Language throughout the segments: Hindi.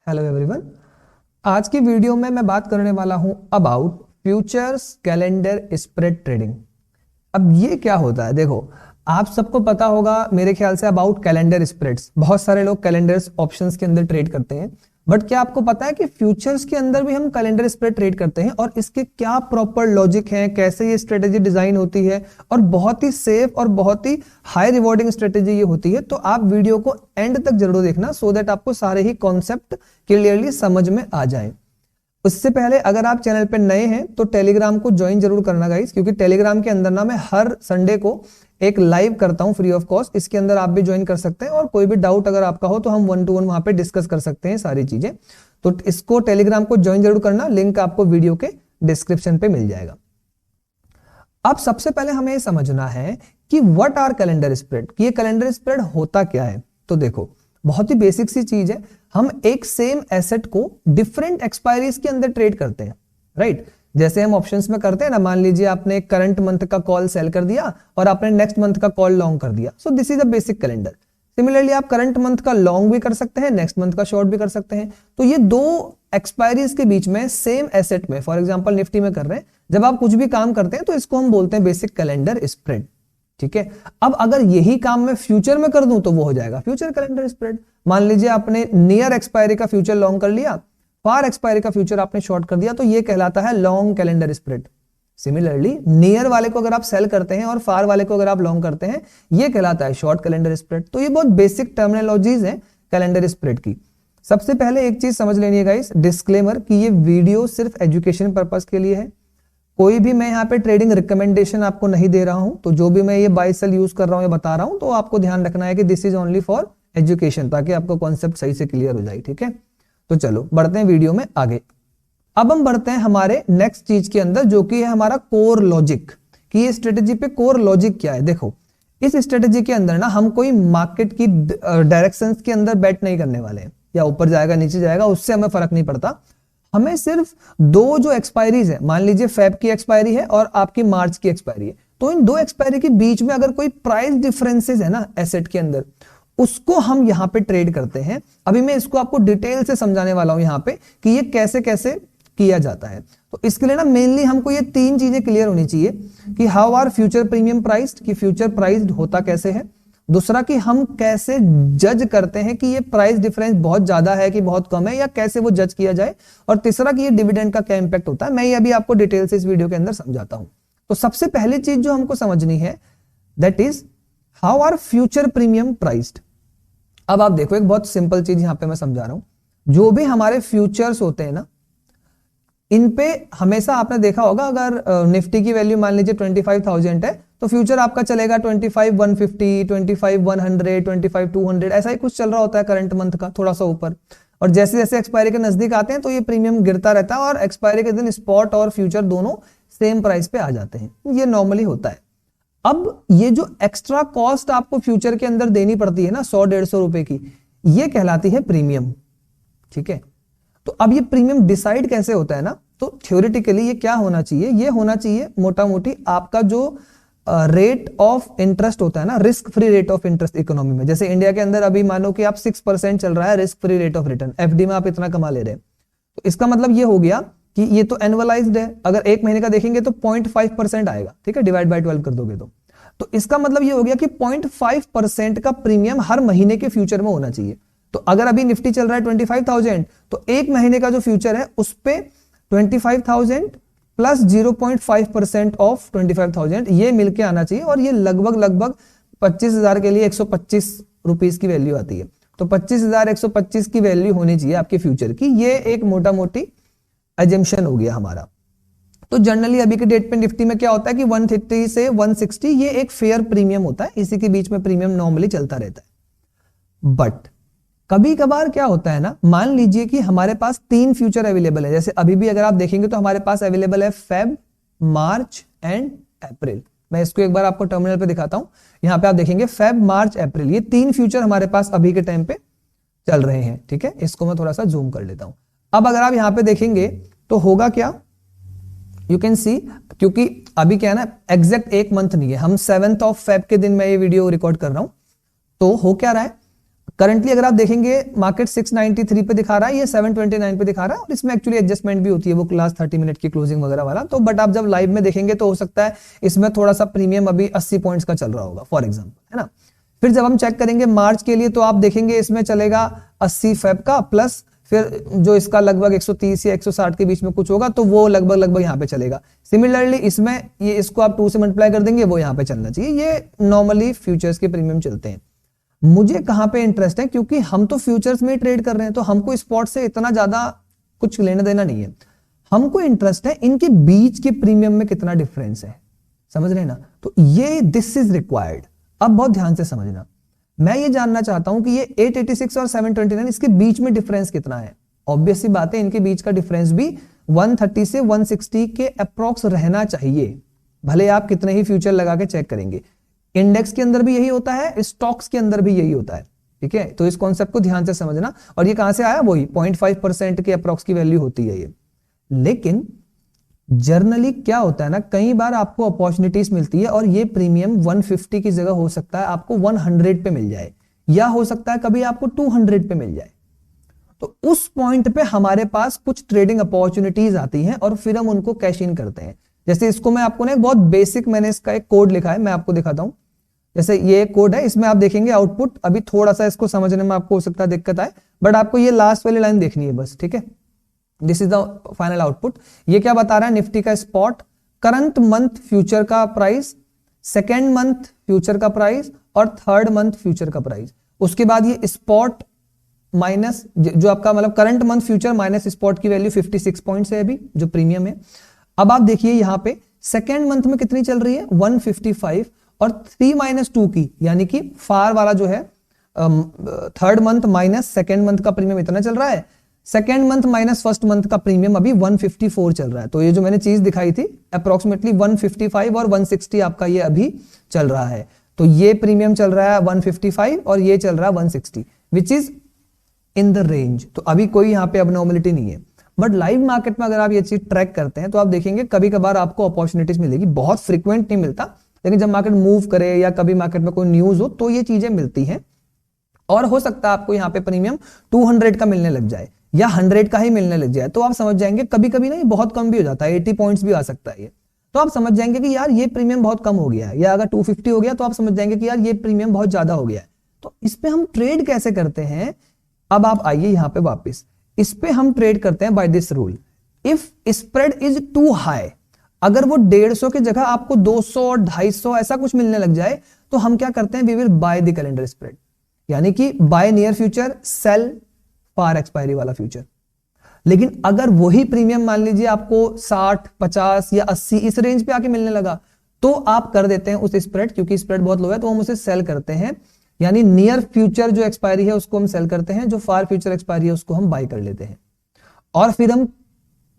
Hello everyone. आज की वीडियो में मैं बात करने वाला हूं about futures calendar spread trading. अब ये क्या होता है, देखो आप सबको पता होगा मेरे ख्याल से अबाउट कैलेंडर स्प्रेड्स। बहुत सारे लोग कैलेंडर्स ऑप्शंस के अंदर ट्रेड करते हैं, बट क्या आपको पता है कि फ्यूचर्स के अंदर भी हम कैलेंडर स्प्रेड ट्रेड करते हैं और इसके क्या प्रॉपर लॉजिक है, कैसे ये स्ट्रेटेजी डिजाइन होती है और बहुत ही सेफ और बहुत ही हाई रिवॉर्डिंग स्ट्रेटेजी ये होती है। तो आप वीडियो को एंड तक जरूर देखना सो दैट आपको सारे ही कॉन्सेप्ट क्लियरली समझ में आ जाए। उससे पहले अगर आप चैनल पे नए हैं तो टेलीग्राम को ज्वाइन जरूर करना गाइस, क्योंकि टेलीग्राम के अंदर ना मैं हर संडे को एक लाइव करता हूं फ्री ऑफ कॉस्ट। इसके अंदर आप भी ज्वाइन कर सकते हैं और कोई भी डाउट अगर आपका हो तो हम 1-to-1 वहां पे डिस्कस कर सकते हैं सारी चीजें। तो इसको टेलीग्राम को ज्वाइन जरूर करना, लिंक आपको वीडियो के डिस्क्रिप्शन पे मिल जाएगा। अब सबसे पहले हमें समझना है कि व्हाट आर कैलेंडर स्प्रेड, कि ये कैलेंडर स्प्रेड होता क्या है। तो देखो बहुत ही बेसिक सी चीज है, हम एक सेम एसेट को डिफरेंट एक्सपायरीज के अंदर ट्रेड करते हैं, राइट। जैसे हम ऑप्शंस में करते हैं ना, मान लीजिए आपने करंट मंथ का कॉल सेल कर दिया और आपने नेक्स्ट मंथ का कॉल लॉन्ग कर दिया। So this is a basic calendar. Similarly आप करंट मंथ का लॉन्ग भी कर सकते हैं, नेक्स्ट मंथ का शॉर्ट भी कर सकते हैं। तो ये दो एक्सपायरीज के बीच में सेम एसेट में, फॉर एग्जांपल निफ्टी में कर रहे हैं, जब आप कुछ भी काम करते हैं तो इसको हम बोलते हैं बेसिक कैलेंडर स्प्रेड, ठीक है। अब अगर यही काम मैं फ्यूचर में कर दूं तो वो हो जाएगा फ्यूचर कैलेंडर स्प्रेड। मान लीजिए आपने नियर एक्सपायरी का फ्यूचर लॉन्ग कर लिया, फार एक्सपायरी का फ्यूचर आपने शॉर्ट कर दिया, तो ये कहलाता है long calendar spread. Similarly near वाले को अगर आप सेल करते हैं और फार वाले को अगर आप लॉन्ग करते हैं, ये कहलाता है शॉर्ट कैलेंडर स्प्रेड। तो ये बहुत बेसिक टर्मिनोलॉजीज हैं कैलेंडर स्प्रेड की। सबसे पहले एक चीज समझ लेनी है गाइस, डिस्क्लेमर, कि ये वीडियो सिर्फ एजुकेशन पर्पस के लिए है। कोई भी मैं यहाँ पे ट्रेडिंग रिकमेंडेशन आपको नहीं दे रहा हूं। तो जो भी मैं ये बाय सेल यूज कर रहा हूं या बता रहा हूं, तो आपको ध्यान रखना है कि this is only for education, ताकि आपको कॉन्सेप्ट सही से क्लियर हो जाए, ठीक है। तो चलो बढ़ते हैं वीडियो में आगे। अब हम बढ़ते हैं हमारे नेक्स्ट चीज के अंदर, जो कि है हमारा कोर लॉजिक, कि ये स्ट्रेटेजी पे कोर लॉजिक क्या है। देखो इस स्ट्रेटेजी के अंदर ना हम कोई मार्केट की डायरेक्शंस के अंदर बैट नहीं करने वाले हैं, या ऊपर जाएगा नीचे जाएगा उससे हमें फर्क नहीं पड़ता। हमें सिर्फ दो जो एक्सपायरीज है, मान लीजिए फेब की एक्सपायरी है और आपकी मार्च की एक्सपायरी है, तो इन दो एक्सपायरी के बीच में अगर कोई प्राइस डिफरेंसेस है ना एसेट के अंदर, उसको हम यहां पे ट्रेड करते हैं। अभी मैं इसको आपको डिटेल से समझाने वाला हूं यहां पे कि ये कैसे कैसे किया जाता है। तो इसके लिए ना मेनली हमको ये तीन चीजें क्लियर होनी चाहिए कि how are future premium priced, कि फ्यूचर प्राइस्ड होता कैसे है। दूसरा कि हम कैसे जज करते हैं कि ये प्राइस डिफरेंस बहुत ज्यादा है कि बहुत कम है, या कैसे वो जज किया जाए। और तीसरा कि ये डिविडेंड का क्या इंपैक्ट होता है। मैं ये अभी आपको डिटेल से इस वीडियो के अंदर समझाता हूं। तो सबसे पहली चीज जो हमको समझनी है that is how are future premium priced. अब आप देखो एक बहुत सिंपल चीज यहां पे मैं समझा रहा हूं। जो भी हमारे फ्यूचर्स होते हैं ना, इन पे हमेशा आपने देखा होगा, अगर निफ्टी की वैल्यू मान लीजिए 25,000 है, तो फ्यूचर आपका चलेगा 25,150, 25,100, 25,200, ऐसा ही कुछ चल रहा होता है करंट मंथ का, थोड़ा सा ऊपर। और जैसे जैसे एक्सपायरी के नजदीक आते हैं तो ये प्रीमियम गिरता रहता है और एक्सपायरी के दिन स्पॉट और फ्यूचर दोनों सेम प्राइस पे आ जाते हैं। ये नॉर्मली होता है। अब ये जो एक्स्ट्रा कॉस्ट आपको फ्यूचर के अंदर देनी पड़ती है ना 100-150 रुपए की, ये कहलाती है प्रीमियम, ठीक है। तो अब ये प्रीमियम डिसाइड कैसे होता है ना, तो थ्योरेटिकली ये क्या होना चाहिए, ये होना चाहिए मोटा मोटी आपका जो रेट ऑफ इंटरेस्ट होता है ना, risk free rate of interest economy में। जैसे इंडिया के अंदर अभी मानो कि आप 6% चल रहा है risk free rate of return, FD में आप इतना कमा ले रहे हैं, तो इसका मतलब ये हो गया कि ये तो एनुअलाइज्ड है। अगर एक महीने का देखेंगे तो 0.5% आएगा, ठीक है, डिवाइड बाय 12 कर दोगे तो इसका मतलब ये हो गया कि 0.5% का प्रीमियम हर महीने के फ्यूचर में होना चाहिए। तो अगर अभी निफ्टी चल रहा है 25,000, तो एक महीने का जो फ्यूचर है उस पे 25,000 प्लस 0.5% ऑफ 25,000 ये मिलके आना चाहिए। और ये लगभग 25,000 के लिए 125 रुपीस की वैल्यू आती है। तो 25,125 की वैल्यू होनी चाहिए आपके फ्यूचर की। ये एक मोटा मोटी एजम्पशन हो गया हमारा। तो जनरली अभी के डेट पे निफ्टी में क्या होता है कि 130 से 160 ये एक फेयर प्रीमियम होता है, इसी के बीच में प्रीमियम नॉर्मली चलता रहता है। बट कभी कभार क्या होता है ना, मान लीजिए कि हमारे पास 3 फ्यूचर अवेलेबल है। जैसे अभी भी अगर आप देखेंगे तो हमारे पास अवेलेबल है फेब, मार्च एंड अप्रैल। मैं इसको एक बार आपको टर्मिनल पे दिखाता हूं। यहां पे आप देखेंगे फेब, मार्च, अप्रैल, ये 3 फ्यूचर हमारे पास अभी के टाइम पे चल रहे हैं, ठीक है। इसको मैं थोड़ा सा जूम कर लेता हूं। अब अगर आप यहां पे देखेंगे तो होगा क्या, यू कैन सी, क्योंकि अभी क्या है ना एग्जैक्ट एक मंथ नहीं है, हम 7 फेब के दिन मैं ये वीडियो रिकॉर्ड कर रहा हूं। तो हो क्या रहा है करंटली अगर आप देखेंगे मार्केट 693 पे दिखा रहा है, ये 729 पे दिखा रहा है, और इसमें एक्चुअली एडजस्टमेंट भी होती है वो क्लास 30 मिनट की क्लोजिंग वगैरह वाला। तो बट आप जब लाइव में देखेंगे तो हो सकता है इसमें थोड़ा सा प्रीमियम अभी 80 पॉइंट्स का चल रहा होगा फॉर एग्जाम्पल, है ना। फिर जब हम चेक करेंगे मार्च के लिए तो आप देखेंगे इसमें चलेगा 80 फेब का, प्लस फिर जो इसका लगभग 130 या 160 के बीच में कुछ होगा तो वो लगभग यहाँ पे चलेगा। सिमिलरली इसमें ये इसको आप 2 से मल्टीप्लाई कर देंगे, वो यहाँ पे चलना चाहिए। ये नॉर्मली फ्यूचर्स के प्रीमियम चलते हैं। मुझे कहां पे इंटरेस्ट है, क्योंकि हम तो फ्यूचर्स में ट्रेड कर रहे हैं तो हमको स्पॉट से इतना ज्यादा कुछ लेना देना नहीं है। हमको इंटरेस्ट है इनके बीच के प्रीमियम में कितना डिफरेंस है, समझ रहे हैं ना। तो ये दिस इज रिक्वायर्ड। अब बहुत ध्यान से समझना, मैं ये जानना चाहता हूं कि ये 886 और 729 इसके बीच में डिफरेंस कितना है। ऑब्वियस सी बात है इनके बीच का डिफरेंस भी 130 से 160 के अप्रॉक्स रहना चाहिए, भले आप कितने ही फ्यूचर लगा के चेक करेंगे। इंडेक्स के अंदर भी यही होता है, स्टॉक्स के अंदर भी यही होता है, ठीक है। तो इस कॉन्सेप्ट को ध्यान से समझना। और ये कहां से आया, वही 0.5% के अप्रॉक्स की वैल्यू होती है ये। लेकिन जर्नली क्या होता है ना, कई बार आपको अपॉर्चुनिटीज मिलती है और ये प्रीमियम 150 की जगह हो सकता है आपको 100 पे मिल जाए, या हो सकता है कभी आपको 200 पे मिल जाए। तो उस पॉइंट पे हमारे पास कुछ ट्रेडिंग अपॉर्चुनिटीज आती हैं और फिर हम उनको कैश इन करते हैं। जैसे इसको मैं आपको ना एक बहुत बेसिक, मैंने इसका एक कोड लिखा है, मैं आपको दिखाता हूं। जैसे ये कोड है, इसमें आप देखेंगे आउटपुट, अभी थोड़ा सा इसको समझने में आपको हो सकता है दिक्कत आए, बट आपको ये लास्ट वाली लाइन देखनी है बस, ठीक है। This is the final output. ये क्या बता रहा है, निफ्टी का स्पॉट, करंट मंथ फ्यूचर का प्राइस, सेकेंड मंथ फ्यूचर का प्राइस और थर्ड मंथ फ्यूचर का प्राइस। उसके बाद ये स्पॉट माइनस जो आपका मतलब current month future minus spot की वैल्यू 56 पॉइंट्स है अभी जो प्रीमियम है। अब आप देखिए यहां पे सेकेंड मंथ में कितनी चल रही है, 155, और 3 - 2 की, यानी कि फार वाला जो है third month minus second month का प्रीमियम इतना चल रहा है, second month minus first month का प्रीमियम अभी 154 चल रहा है। तो ये जो मैंने चीज दिखाई थी अप्रोक्सीमेटली 155 और 160 आपका ये अभी चल रहा है। तो ये प्रीमियम चल रहा है 155 और ये चल रहा है 160, which is in the range. तो अभी कोई यहाँ पे अबनॉर्मलिटी नहीं है। बट लाइव मार्केट में अगर आप ये चीज ट्रैक करते हैं तो आप देखेंगे कभी कभार आपको अपॉर्चुनिटीज मिलेगी, बहुत फ्रीक्वेंट नहीं मिलता, लेकिन जब मार्केट मूव करे या कभी मार्केट में कोई न्यूज हो तो ये चीजें मिलती हैं। और हो सकता है आपको यहाँ पे प्रीमियम 200 का मिलने लग जाए या 100 का ही मिलने लग जाए, तो आप समझ जाएंगे कभी कभी ना ये बहुत कम भी हो जाता है, 80 पॉइंट्स भी आ सकता है ये। तो आप समझ जाएंगे कि यार ये प्रीमियम बहुत कम हो गया है, या अगर 250 हो गया तो आप समझ जाएंगे कि यार ये प्रीमियम बहुत ज्यादा हो गया है। तो इस पे हम ट्रेड कैसे करते हैं, अब आप आइए यहां पे वापस, इस पे हम ट्रेड करते हैं by this rule, if spread is too high, अगर वो 150 की जगह आपको 200 और 250 ऐसा कुछ मिलने लग जाए तो हम क्या करते हैं, we will buy the calendar spread, यानी कि buy near future, sell far expiry वाला फ्यूचर। लेकिन अगर वही प्रीमियम मान लीजिए आपको 60, 50 या 80 इस रेंज पे आके मिलने लगा तो आप कर देते हैं उस स्प्रेड, क्योंकि स्प्रेड बहुत लो है तो हम उसे सेल करते हैं, यानी नियर फ्यूचर जो एक्सपायरी है उसको हम सेल करते हैं, जो फार फ्यूचर एक्सपायरी है उसको हम बाय कर लेते हैं। और फिर हम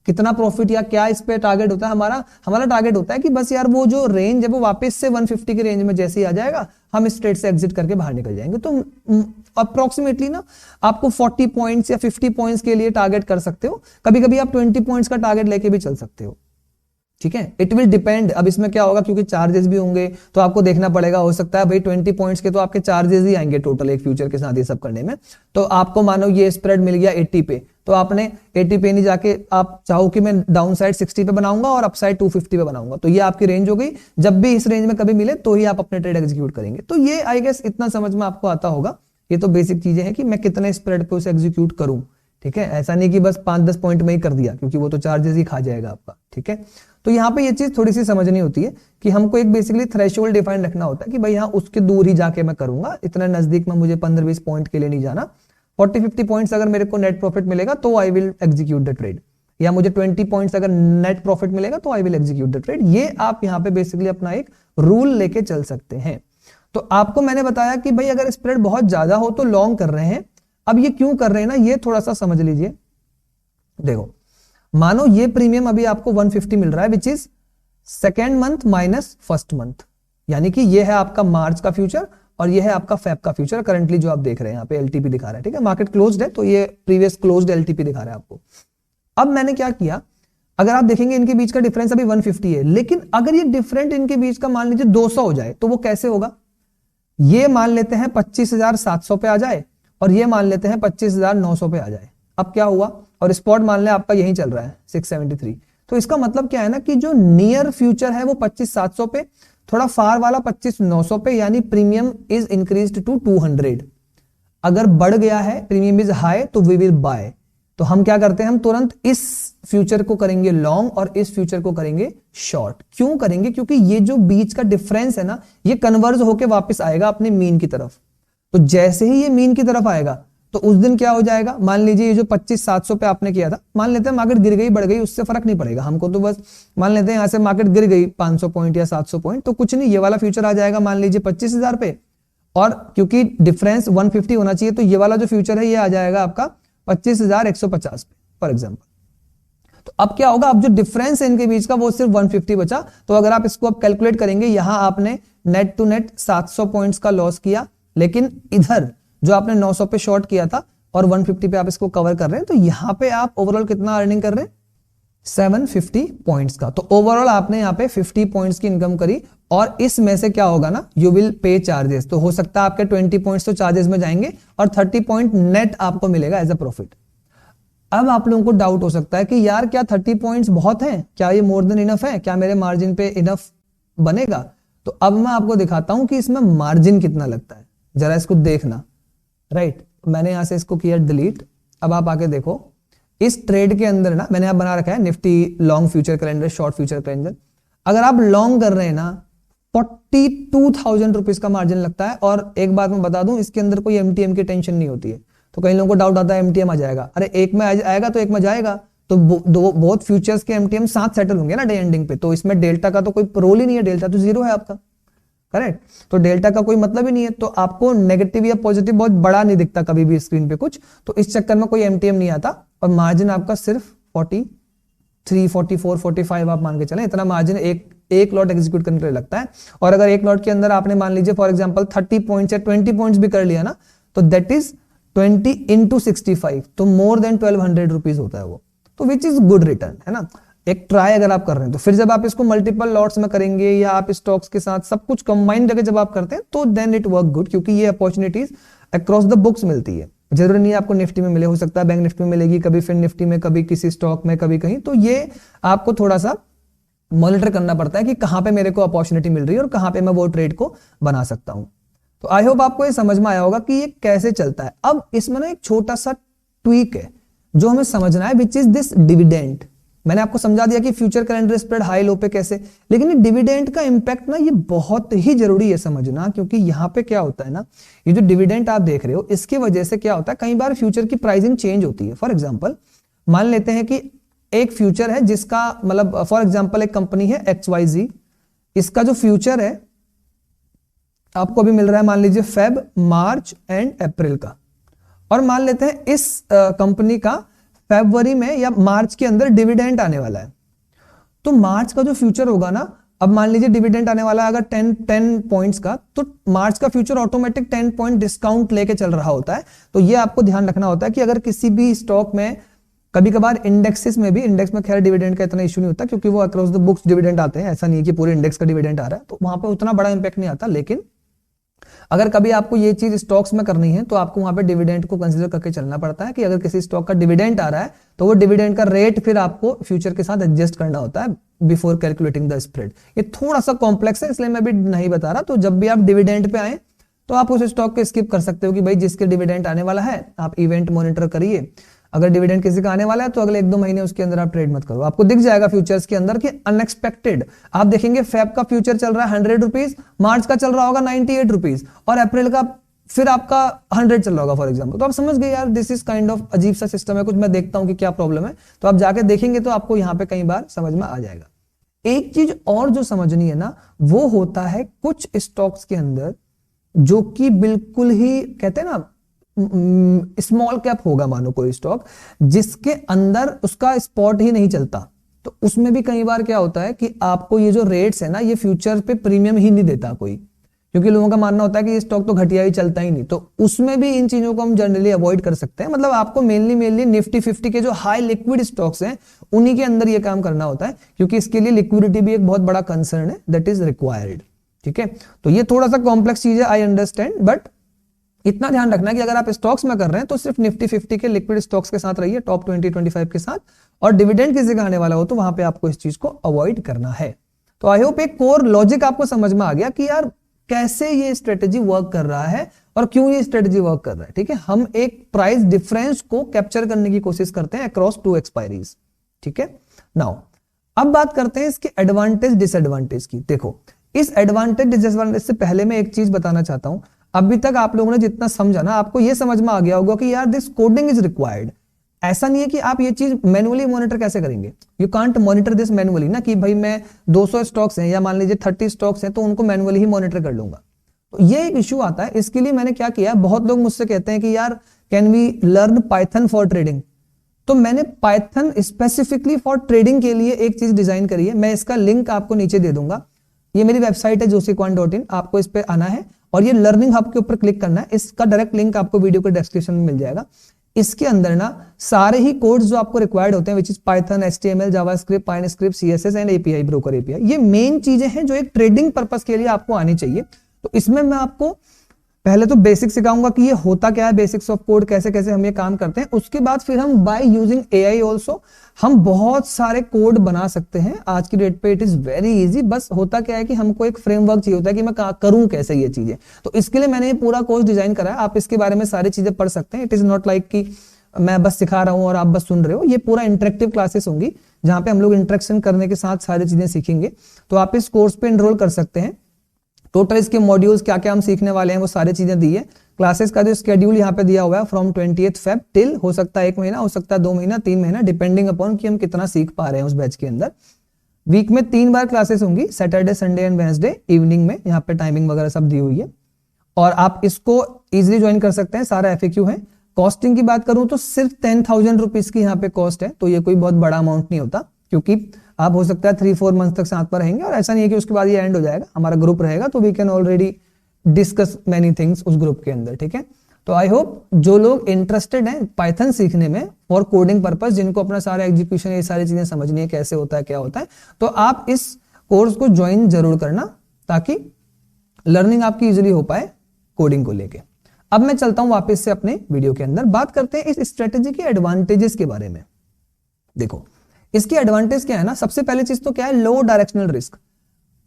कितना प्रॉफिट या क्या इस पे टारगेट होता है हमारा टारगेट होता है कि बस यार वो जो रेंज है वो वापस से 150 की रेंज में जैसे ही आ जाएगा हम इस ट्रेड से एग्जिट करके बाहर निकल जाएंगे। तो अप्रोक्सीमेटली ना आपको 40 पॉइंट्स या 50 पॉइंट्स के लिए टारगेट कर सकते हो, कभी कभी आप 20 पॉइंट्स का टारगेट लेके भी चल सकते हो, ठीक है। इट विल डिपेंड, अब इसमें क्या होगा क्योंकि चार्जेस भी होंगे तो आपको देखना पड़ेगा, हो सकता है भाई 20 पॉइंट्स के तो आपके चार्जेस ही आएंगे टोटल एक फ्यूचर के साथ ये सब करने में। तो आपको मानो ये स्प्रेड मिल गया 80 पे, तो आपने 80 पे नहीं जाके आप चाहो कि मैं डाउन साइड 60 पे बनाऊंगा और अपसाइड 250 पे बनाऊंगा, तो ये आपकी रेंज हो गई। जब भी इस रेंज में कभी मिले तो ही आप अपने ट्रेड एग्जीक्यूट करेंगे। तो ये आई गेस इतना समझ में आपको आता होगा, ये तो बेसिक चीजें हैं कि मैं कितने स्प्रेड पे उसे एग्जीक्यूट करूं, ठीक है। ऐसा नहीं कि बस 5-10 पॉइंट में ही कर दिया, क्योंकि वो तो चार्जेस ही खा जाएगा आपका, ठीक है। तो यहाँ पे ये चीज थोड़ी सी समझनी होती है कि हमको एक बेसिकली थ्रेशोल्ड डिफाइन रखना होता है कि भाई यहाँ उसके दूर ही जाके मैं करूंगा, इतना नजदीक में मुझे 15-20 पॉइंट के लिए नहीं जाना। 40-50 पॉइंट्स अगर मेरे को नेट प्रॉफिट मिलेगा तो I will execute the trade, या मुझे 20 पॉइंट्स अगर नेट प्रॉफिट मिलेगा तो I will execute the trade. ये आप यहाँ पे बेसिकली अपना एक रूल लेके चल सकते हैं। तो आपको मैंने बताया कि भाई अगर स्प्रेड बहुत ज्यादा हो तो लॉन्ग कर रहे हैं। अब ये क्यों कर रहे हैं ना, ये थोड़ा सा समझ लीजिए। देखो मानो ये प्रीमियम अभी आपको 150 मिल रहा है, which is second month minus first month, यानी कि ये है आपका मार्च का फ्यूचर और ये है आपका फेब का फ्यूचर करंटली जो आप देख रहे हैं यहाँ पे एलटीपी दिखा रहा है, ठीक है। मार्केट क्लोज्ड है तो ये प्रीवियस क्लोज्ड एलटीपी दिखा रहा है आपको। अब मैंने क्या किया, अगर आप देखेंगे इनके बीच का डिफरेंस अभी 150 है, लेकिन अगर ये डिफरेंट इनके बीच का मान लीजिए 200 हो जाए तो वो कैसे होगा, ये मान लेते हैं 25,700 पे आ जाए और ये मान लेते हैं 25,900 पे आ जाए, अब क्या हुआ, और स्पॉट मान लें आपका यही चल रहा है 673, तो इसका मतलब क्या है ना कि जो नियर फ्यूचर है वो 25,700 पे, थोड़ा फार वाला 25,900 पे, यानी प्रीमियम इज इंक्रीज्ड टू 200। अगर बढ़ गया है, प्रीमियम इज हाई, तो वी विल बाय। तो हम क्या करते हैं, हम तुरंत इस फ्यूचर को करेंगे लॉन्ग और इस फ्यूचर को करेंगे शॉर्ट। क्यों करेंगे, क्योंकि ये जो बीच का डिफरेंस है ना, ये कन्वर्ज होके वापस आएगा अपने मीन की तरफ। तो जैसे ही ये मीन की तरफ आएगा तो उस दिन क्या हो जाएगा, मान लीजिए ये जो 25,700 पे आपने किया था, मान लेते हैं मार्केट गिर गई बढ़ गई, उससे फर्क नहीं पड़ेगा हमको, तो बस मान लेते हैं यहां से मार्केट गिर गई 500 पॉइंट या 700 पॉइंट, तो कुछ नहीं, ये वाला फ्यूचर आ जाएगा मान लीजिए 25,000 पे, और क्योंकि डिफरेंस 150 होना चाहिए, तो ये वाला जो फ्यूचर है ये आ जाएगा आपका 25,150 पे फॉर एग्जाम्पल। तो अब क्या होगा, अब जो डिफरेंस है इनके बीच का वो सिर्फ 150 बचा। तो अगर आप इसको अब कैलकुलेट करेंगे, यहां आपने नेट टू नेट 700 पॉइंट्स का लॉस किया, लेकिन इधर जो आपने 900 पे शॉर्ट किया था और 150 पे आप इसको कवर कर रहे हैं, तो यहां पे आप ओवरऑल कितना अर्निंग कर रहे हैं, 750 पॉइंट्स का। तो ओवरऑल आपने यहाँ पे 50 पॉइंट्स की इनकम करी, और इसमें से क्या होगा ना, यू विल पे चार्जेस। तो हो सकता है आपके 20 पॉइंट्स तो चार्जेस में जाएंगे और 30 पॉइंट नेट आपको मिलेगा एज अ प्रॉफिट। अब आप लोगों को डाउट हो सकता है कि यार क्या 30 पॉइंट्स बहुत हैं, क्या ये मोर देन इनफ है, क्या मेरे मार्जिन पे इनफ बनेगा? तो अब मैं आपको दिखाता हूं कि इसमें मार्जिन कितना लगता है, जरा इसको देखना। राइट, मैंने यहां से इसको किया डिलीट। अब आप आके देखो इस ट्रेड के अंदर ना, मैंने यहां बना रखा है Nifty long future calendar, short future calendar. अगर आप लॉन्ग कर रहे हैं ना, 42,000 रुपीज का मार्जिन लगता है। और एक बात मैं बता दूं, इसके अंदर कोई एमटीएम की टेंशन नहीं होती है। तो कई लोगों को डाउट आता है एमटीएम आ जाएगा, अरे एक में आएगा तो एक में जाएगा, तो बहुत फ्यूचर्स के एमटीएम साथ सेटल होंगे ना डे एंडिंग पे, तो इसमें डेल्टा का तो कोई रोल ही नहीं है, डेल्टा तो जीरो है आपका, करेक्ट। तो डेल्टा का कोई मतलब ही नहीं है, तो आपको नेगेटिव या पॉजिटिव बहुत बड़ा नहीं दिखता कभी भी स्क्रीन पे कुछ, तो इस चक्कर में कोई एमटीएम नहीं आता। और मार्जिन आपका सिर्फ 43, 44, 45 आप मान के चलें, इतना मार्जिन एक लॉट एग्जीक्यूट करने के लिए लगता है। और अगर एक लॉट के अंदर आपने मान लीजिए फॉर एग्जांपल 30 पॉइंट्स या 20 पॉइंट्स भी कर लिया ना, तो दैट इज 20 इंटू 65, तो मोर देन 1200 रुपीज होता है वो, तो विच इज गुड रिटर्न, है ना। एक ट्राई अगर आप कर रहे हैं, तो फिर जब आप इसको मल्टीपल लॉट्स में करेंगे या आप स्टॉक्स के साथ सब कुछ कंबाइन करके जब आप करते हैं, तो देन इट वर्क गुड, क्योंकि ये अपॉर्चुनिटीज अक्रॉस द बुक्स मिलती है। जरूरी नहीं है आपको निफ्टी में मिले, हो सकता है बैंक निफ्टी में मिलेगी, कभी फिर निफ्टी में, कभी किसी स्टॉक में, कभी कहीं। तो ये आपको थोड़ा सा मॉनिटर करना पड़ता है कि कहां पे मेरे को अपॉर्चुनिटी मिल रही है और कहां पे मैं वो ट्रेड को बना सकता हूं। तो आई होप आपको ये समझ में आया होगा कि ये कैसे चलता है। अब इसमें ना एक छोटा सा ट्वीक है जो हमें समझना है, विच इज दिस डिविडेंड। मैंने आपको समझा दिया कि future calendar spread high low पे कैसे, लेकिन ये डिविडेंड का इंपैक्ट ना ये बहुत ही जरूरी है समझना, क्योंकि यहां पे क्या होता है ना, ये जो डिविडेंड आप देख रहे हो इसकी वजह से क्या होता है, कई बार फ्यूचर की प्राइसिंग चेंज होती है। फॉर एग्जाम्पल मान लेते हैं कि एक फ्यूचर है जिसका मतलब फॉर एग्जाम्पल एक कंपनी है XYZ, इसका जो फ्यूचर है आपको अभी मिल रहा है मान लीजिए फेब, मार्च एंड अप्रैल का, और मान लेते हैं इस कंपनी का फरवरी में या मार्च के अंदर डिविडेंड आने वाला है। तो मार्च का जो फ्यूचर होगा ना, अब मान लीजिए डिविडेंड आने वाला है अगर 10 पॉइंट्स का, तो मार्च का फ्यूचर ऑटोमेटिक 10 पॉइंट डिस्काउंट लेके चल रहा होता है। तो ये आपको ध्यान रखना होता है कि अगर किसी भी स्टॉक में, कभी कभार इंडेक्सेस में भी, इंडेक्स में खैर डिविडेंड का इतना इशू नहीं होता क्योंकि वो अक्रॉस द बुक्स डिविडेंड आते हैं, ऐसा नहीं है कि पूरे इंडेक्स का डिविडेंड आ रहा है, तो वहां पर उतना बड़ा इंपैक्ट नहीं आता। लेकिन अगर कभी आपको ये चीज स्टॉक्स में करनी है तो आपको वहां पे डिविडेंड को कंसीडर करके चलना पड़ता है कि अगर किसी स्टॉक का डिविडेंड आ रहा है तो वो डिविडेंड का रेट फिर आपको फ्यूचर के साथ एडजस्ट करना होता है बिफोर कैलकुलेटिंग द स्प्रेड। ये थोड़ा सा कॉम्प्लेक्स है इसलिए मैं भी नहीं बता रहा। तो जब भी आप डिविडेंड पे आए तो आप उस स्टॉक को स्किप कर सकते हो कि भाई जिसके डिविडेंड आने वाला है आप इवेंट मॉनिटर करिए। अगर डिविडेंड किसी का आने वाला है तो अगले 1-2 महीने उसके अंदर आप ट्रेड मत करो। आपको दिख जाएगा फ्यूचर्स के अंदर कि अनएक्सपेक्टेड आप देखेंगे फेब का फ्यूचर चल रहा है 100 रुपीज, मार्च का चल रहा होगा 98 रुपीज और अप्रैल का फिर आपका 100 चल रहा होगा फॉर एग्जाम्पल। तो आप समझ गए यार दिस इज काइंड ऑफ अजीब सा सिस्टम है, कुछ मैं देखता हूं कि क्या प्रॉब्लम है। तो आप जाके देखेंगे तो आपको यहाँ पे कई बार समझ में आ जाएगा। एक चीज और जो समझनी है ना, वो होता है कुछ स्टॉक्स के अंदर जो कि बिल्कुल ही कहते हैं ना स्मॉल कैप होगा, मानो कोई स्टॉक जिसके अंदर उसका स्पॉट ही नहीं चलता, तो उसमें भी कई बार क्या होता है कि आपको ये जो रेट्स है ना ये फ्यूचर पे प्रीमियम ही नहीं देता कोई, क्योंकि लोगों का मानना होता है कि ये स्टॉक तो घटिया ही चलता ही नहीं। तो उसमें भी इन चीजों को हम जनरली अवॉइड कर सकते हैं। मतलब आपको मेनली निफ्टी 50 के जो हाई लिक्विड स्टॉक्स हैं उन्हीं के अंदर ये काम करना होता है, क्योंकि इसके लिए लिक्विडिटी भी एक बहुत बड़ा कंसर्न है दैट इज रिक्वायर्ड। ठीक है, तो ये थोड़ा सा कॉम्प्लेक्स चीज है, आई अंडरस्टैंड, बट इतना ध्यान रखना कि अगर आप स्टॉक्स में कर रहे हैं तो सिर्फ निफ्टी 50 के लिक्विड स्टॉक्स के साथ रहिए, टॉप 20-25 के साथ, और डिविडेंड किसी का आने वाला हो तो वहां पे आपको इस चीज को अवॉइड करना है। तो आई होप एक कोर लॉजिक आपको समझ में आ गया कि यार कैसे ये स्ट्रेटेजी वर्क कर रहा है और क्यों ये स्ट्रेटेजी वर्क कर रहा है। ठीक है, हम एक प्राइस डिफरेंस को कैप्चर करने की कोशिश करते हैं अक्रॉस 2 एक्सपायरीज। ठीक है, नाउ अब बात करते हैं इसके एडवांटेज डिसएडवांटेज की। देखो, इस एडवांटेज डिसएडवांटेज से पहले मैं एक चीज बताना चाहता हूं। अभी तक आप लोगों ने जितना समझा ना, आपको यह समझ में आ गया होगा कि यार दिस कोडिंग इज रिक्वायर्ड। ऐसा नहीं है कि आप ये चीज मैनुअली मॉनिटर कैसे करेंगे, you can't monitor this manually ना, कि भाई मैं 200 स्टॉक्स हैं या मान लीजिए 30 स्टॉक्स हैं तो उनको मैनुअली ही मॉनिटर कर लूंगा। तो ये एक इश्यू आता है। इसके लिए मैंने क्या किया, बहुत लोग मुझसे कहते हैं कि यार can we learn Python for trading, तो मैंने पाइथन स्पेसिफिकली फॉर ट्रेडिंग के लिए एक चीज डिजाइन करी है। मैं इसका लिंक आपको नीचे दे दूंगा। ये मेरी वेबसाइट है josiequant.in, आपको इस पे आना है और ये लर्निंग हब के ऊपर क्लिक करना है। इसका डायरेक्ट लिंक आपको वीडियो के डिस्क्रिप्शन में मिल जाएगा। इसके अंदर ना सारे ही कोड्स जो आपको रिक्वायर्ड होते हैं, which is Python, HTML, JavaScript, Pine Script, CSS and API, broker API, ये मेन चीजें हैं जो एक ट्रेडिंग पर्पस के लिए आपको आनी चाहिए। तो इसमें मैं आपको पहले तो बेसिक सिखाऊंगा कि ये होता क्या है, बेसिक्स ऑफ कोड, कैसे कैसे हम ये काम करते हैं। उसके बाद फिर हम बाय यूजिंग AI ऑल्सो हम बहुत सारे कोड बना सकते हैं। आज की डेट पे इट इज वेरी इजी। बस होता क्या है कि हमको एक फ्रेमवर्क चाहिए होता है कि मैं करूं कैसे ये चीजें। तो इसके लिए मैंने ये पूरा कोर्स डिजाइन करा है। आप इसके बारे में सारी चीजें पढ़ सकते हैं। इट इज नॉट लाइक कि मैं बस सिखा रहा हूं और आप बस सुन रहे हो। ये पूरा इंटरेक्टिव क्लासेस होंगी जहां पे हम लोग इंटरेक्शन करने के साथ सारी चीजें सीखेंगे। तो आप इस कोर्स पे एनरोल कर सकते हैं। टोटल इसके मॉड्यूल्स क्या क्या हम सीखने वाले हैं वो सारी चीजें दी है। क्लासेस का जो स्केड्यूल यहाँ पे दिया हुआ है फ्रॉम 20th Feb टिल, हो सकता है 1 महीना, हो सकता है 2 महीना, 3 महीना, डिपेंडिंग अपॉन कि हम कितना सीख पा रहे हैं उस बैच के अंदर। वीक में 3 बार क्लासेस होंगी, Saturday, Sunday and Wednesday evening में। यहाँ पे टाइमिंग वगैरह सब दी हुई है और आप इसको इजिली ज्वाइन कर सकते हैं। सारा FAQ है। कॉस्टिंग की बात करूं तो सिर्फ 10,000 रुपीज की यहाँ पे कॉस्ट है। तो ये कोई बहुत बड़ा अमाउंट नहीं होता, क्योंकि आप हो सकता है 3-4 मंथ तक साथ पर रहेंगे और ऐसा नहीं है कि उसके बाद ये एंड हो जाएगा। हमारा ग्रुप रहेगा तो we can already discuss many things उस ग्रुप के अंदर। ठीक है, तो आई होप जो लोग इंटरेस्टेड हैं पाइथन सीखने में फॉर कोडिंग पर्पस, जिनको अपना सारा एग्जीक्यूशन, ये सारी चीजें समझनी है कैसे होता है क्या होता है, तो आप इस कोर्स को ज्वाइन जरूर करना ताकि लर्निंग आपकी इजिली हो पाए कोडिंग को लेके। अब मैं चलता हूं वापस से अपने वीडियो के अंदर। बात करते हैं इस स्ट्रेटेजी के एडवांटेजेस के बारे में। देखो, इसकी एडवांटेज क्या है ना, सबसे पहली चीज तो क्या है, लो डायरेक्शनल रिस्क।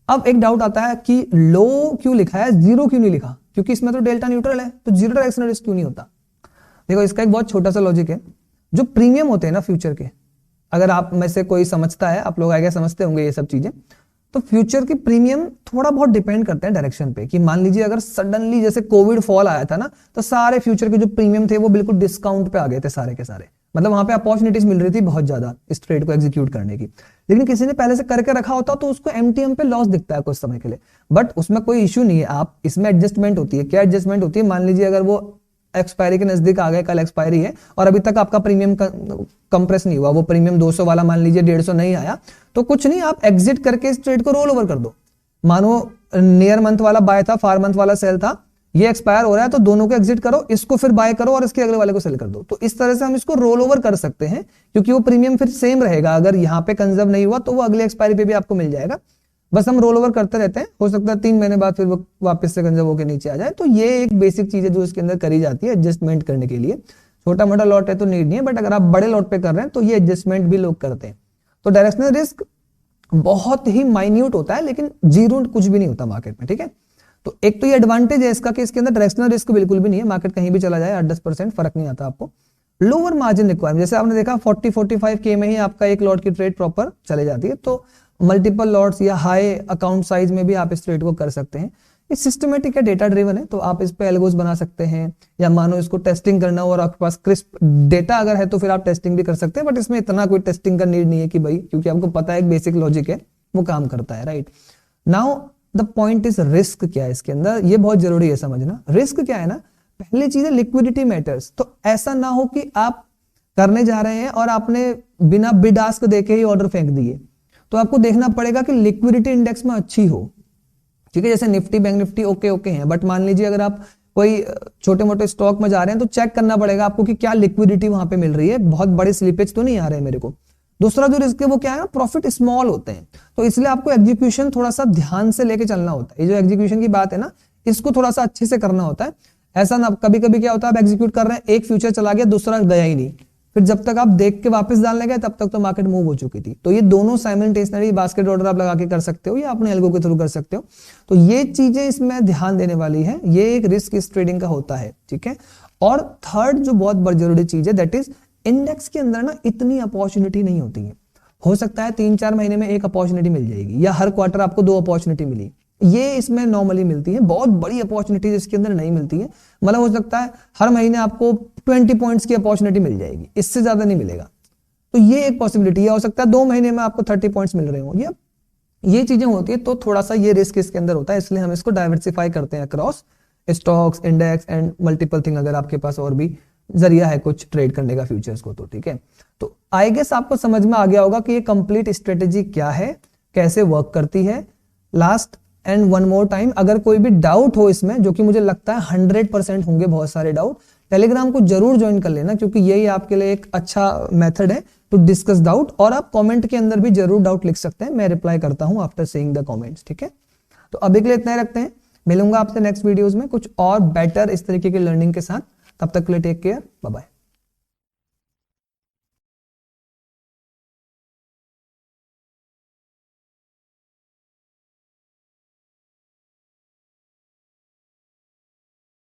अब एक डाउट आता है कि लो क्यों लिखा है, जीरो क्यों नहीं लिखा, क्योंकि इसमें तो डेल्टा न्यूट्रल है, तो जीरो डायरेक्शनल रिस्क क्यों नहीं होता। देखो, इसका एक बहुत छोटा सा लॉजिक है। जो प्रीमियम होते हैं ना फ्यूचर के, अगर आप में से कोई समझता है, आप लोग आगे समझते होंगे ये सब चीजें, तो फ्यूचर की प्रीमियम थोड़ा बहुत डिपेंड करते हैं डायरेक्शन पे। कि मान लीजिए अगर सडनली जैसे कोविड फॉल आया था ना, तो सारे फ्यूचर के जो प्रीमियम थे वो बिल्कुल डिस्काउंट पे आ गए थे सारे के सारे। मतलब वहां पे अपॉर्चुनिटीज मिल रही थी बहुत ज्यादा इस ट्रेड को एग्जीक्यूट करने की। लेकिन किसी ने पहले से करके रखा होता तो उसको MTM पे लॉस दिखता है कुछ समय के लिए, बट उसमें कोई इश्यू नहीं है। आप इसमें एडजस्टमेंट होती है। क्या एडजस्टमेंट होती है, मान लीजिए अगर वो एक्सपायरी के नजदीक आ गए, कल एक्सपायरी है और अभी तक आपका प्रीमियम कंप्रेस नहीं हुआ, वो प्रीमियम 200 वाला मान लीजिए 150 नहीं आया, तो कुछ नहीं, आप एग्जिट करके इस ट्रेड को रोल ओवर कर दो। मानो नियर मंथ वाला बाय था, फार मंथ वाला सेल था, ये एक्सपायर हो रहा है तो दोनों को एग्जिट करो, इसको फिर बाय करो और इसके अगले वाले को सेल कर दो। तो इस तरह से हम इसको रोल ओवर कर सकते हैं, क्योंकि वो प्रीमियम फिर सेम रहेगा। अगर यहाँ पे कंजर्व नहीं हुआ तो वो अगले एक्सपायरी पे भी आपको मिल जाएगा। बस हम रोल ओवर करते रहते हैं, हो सकता है 3 महीने बाद फिर वो वापस से कंजर्व होकर नीचे आ जाए। तो ये एक बेसिक चीज है जो इसके अंदर करी जाती है एडजस्टमेंट करने के लिए। छोटा मोटा लॉट है तो नीड नहीं है, बट अगर आप बड़े लॉट पे कर रहे हैं तो ये एडजस्टमेंट भी लोग करते हैं। तो डायरेक्शनल रिस्क बहुत ही माइन्यूट होता है, लेकिन जीरो कुछ भी नहीं होता मार्केट में। ठीक है, तो एक तो ये एडवांटेज है इसका कि इसके अंदर डायरेक्शनल रिस्क बिल्कुल भी नहीं है। मार्केट कहीं भी चला जाए 8-10% फर्क नहीं आता आपको। लोअर मार्जिन रिक्वायरमेंट, जैसे आपने देखा 40-45 के में ही आपका एक लॉट की ट्रेड प्रॉपर चले जाती है। तो मल्टीपल लॉट्स या हाई अकाउंट साइज में भी आप इस ट्रेड को कर सकते हैं। ये सिस्टमेटिक है, डेटा ड्रिवन है, तो आप इस पे एल्गोस बना सकते हैं, या मानो इसको टेस्टिंग करना हो और आपके पास क्रिस्प डेटा अगर है तो फिर आप टेस्टिंग भी कर सकते हैं। बट इसमें इतना कोई टेस्टिंग का नीड नहीं है कि भाई, क्योंकि आपको पता है एक बेसिक लॉजिक है वो काम करता है। Right now the point is risk क्या है इसके अंदर, ये बहुत जरूरी है समझना। रिस्क क्या है ना, पहली चीज है लिक्विडिटी मैटर्स। तो ऐसा ना हो कि आप करने जा रहे हैं और आपने बिना बिड आस्क देके ही ऑर्डर फेंक दिए, तो आपको देखना पड़ेगा कि लिक्विडिटी इंडेक्स में अच्छी हो। ठीक है, जैसे निफ्टी, बैंक निफ्टी ओके हैं, बट मान लीजिए अगर आप कोई छोटे मोटे स्टॉक में जा रहे हैं तो चेक करना पड़ेगा आपको कि क्या लिक्विडिटी वहां पे मिल रही है, बहुत बड़े स्लिपेज तो नहीं आ रहे हैं मेरे को। दूसरा जो रिस्क है वो क्या है ना, प्रॉफिट स्मॉल होते हैं। तो इसलिए आपको एग्जीक्यूशन थोड़ा सा ध्यान से लेके चलना होता है। ये जो एग्जीक्यूशन की बात है ना, इसको थोड़ा सा अच्छे से करना होता है। ऐसा ना, कभी कभी क्या होता है आप एग्जीक्यूट कर रहे हैं, एक फ्यूचर चला गया, दूसरा गया ही नहीं, फिर जब तक आप देख के वापस डालने गए तब तक तो मार्केट मूव हो चुकी थी। तो ये दोनों साइमल्टेनियसली बास्केट ऑर्डर आप लगा के कर सकते हो या अपने एल्गो के थ्रू कर सकते हो। तो ये चीजें इसमें ध्यान देने वाली है, ये एक रिस्क इस ट्रेडिंग का होता है, ठीक है। और थर्ड जो बहुत बड़ी जरूरी चीज है दैट इज इंडेक्स के अंदर ना इतनी अपॉर्चुनिटी नहीं होती है। हो सकता है 3-4 महीने में एक अपॉर्चुनिटी मिल जाएगी या हर क्वार्टर आपको 2 अपॉर्चुनिटी मिली, ये इसमें नॉर्मली मिलती है। बहुत बड़ी अपॉर्चुनिटी इसके अंदर नहीं मिलती है, मतलब हो सकता है हर महीने आपको 20 पॉइंट्स की अपॉर्चुनिटी मिल जाएगी, इससे ज्यादा नहीं मिलेगा। तो ये एक पॉसिबिलिटी है, हो सकता है 2 महीने में आपको 30 पॉइंट्स मिल रहे हो, ये चीजें होती है। तो थोड़ा सा ये रिस्क इसके अंदर होता है, इसलिए हम इसको डाइवर्सिफाई करते हैं across stocks, index and multiple thing, अगर आपके पास और भी जरिया है कुछ ट्रेड करने का फ्यूचर्स को, तो ठीक है। तो आई गेस आपको समझ में आ गया होगा कि ये कंप्लीट स्ट्रेटेजी क्या है, कैसे वर्क करती है। Last and one more time, अगर कोई भी डाउट हो इसमें, जो कि मुझे लगता है 100% होंगे बहुत सारे डाउट, टेलीग्राम को जरूर ज्वाइन कर लेना, क्योंकि यही आपके लिए एक अच्छा मेथड है टू डिस्कस डाउट। और आप कमेंट के अंदर भी जरूर डाउट लिख सकते हैं, मैं रिप्लाई करता हूं आफ्टर सीइंग द कमेंट्स, ठीक है। तो अभी के लिए इतना ही रखते हैं, मिलूंगा आपसे नेक्स्ट वीडियोस में कुछ और बेटर इस तरीके की लर्निंग के साथ। तब तक के लिए टेक केयर, बाय बाय।